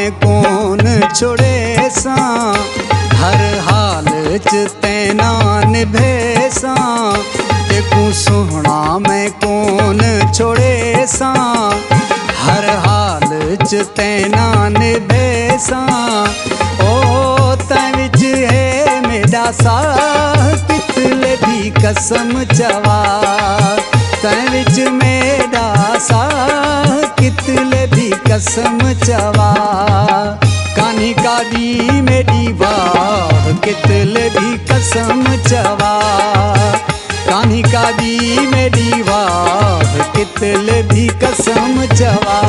मैं कौन छोड़े सा, हर हाल च तैना निभे सा, तेकू सोहना मैं कौन छोड़े सा, हर हाल च तैना निभे सा। ओ तै विच है मेरा साह कितले भी कसम चवा, तै विच मेरा साह कितले भी कसम चवा, कान्ही का दी मेरी वाह कितले भी कसम चवा, कान्ही का दी मेरी वाह कितले भी कसम चवा।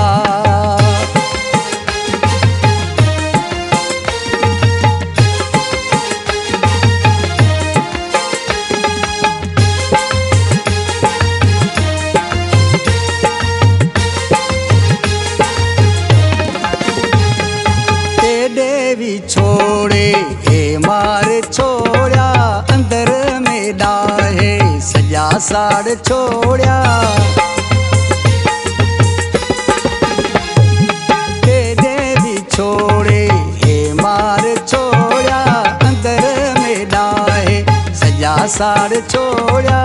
भी छोड़े हे मार छोड़ा, अंदर में डाहे सजा साड़ छोड़ा, तेरे भी छोड़े हे मार छोड़ा, अंदर में डाहे सजा साड़ छोड़ा,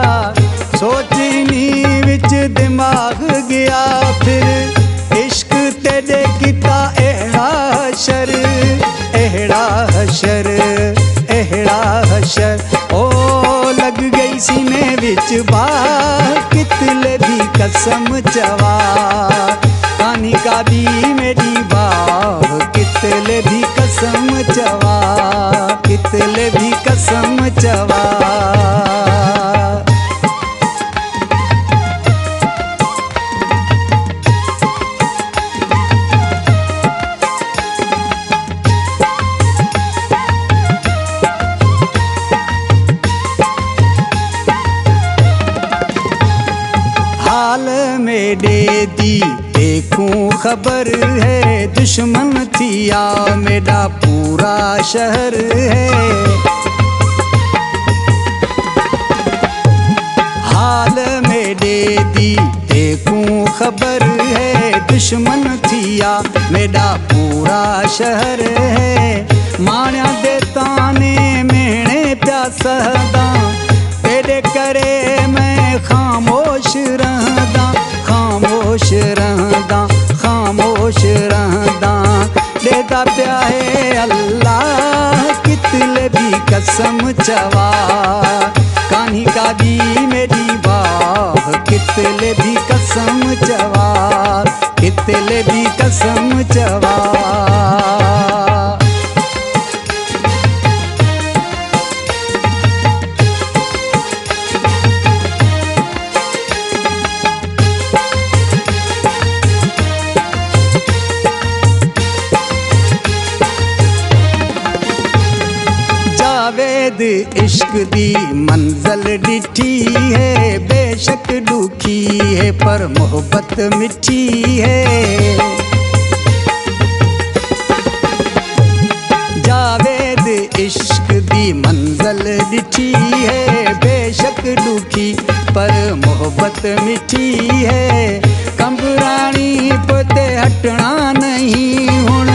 सोचनी विच दिमाग गया फिर इश्क तेरे किता एड़ा हशर, एड़ा हशर, एड़ा हशर। ओ लग गई सीने विच बाह कितले भी कसम चवा, कान्ही का दी मेरी बाह कितले भी कसम चवा, कितले भी कसम चवा। हाल में दे दी देखूं खबर है, दुश्मन थिया मेरा पूरा शहर है, हाल में दे दी देखूं खबर है, दुश्मन थिया मेरा पूरा शहर है, माण्या दे ताने मेहणे प्या सहदा, तेरे करे मैं खामोश रहदा, खामोश रहदा, खामोश रहदा, देता प्या है अल्लाह कितले भी कसम चवा, कान्ही का दी मेरी बाह कितले भी कसम चवा, कितले भी कसम चवा। जावेद इश्क दी मंजिल डिठी है, बेशक दुखी है पर मोहब्बत मिठी है, जावेद इश्क दी मंजिल डिठी है, बेशक दुखी पर मोहब्बत मिठी है, कंबरानी पोते हटना नहीं हुण,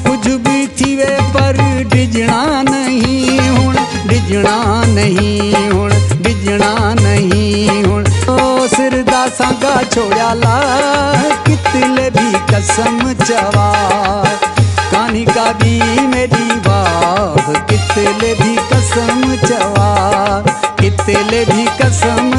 कुछ भी थीवे पर डिजना नहीं हुण, डिजना नहीं हुण, डिजना नहीं हुण। ओ सिरदा सांगा छोड़ा ला कितले भी कसम चवा, कान्ही का दी मेरी वाह कितले भी कसम चवा, कितले भी कसम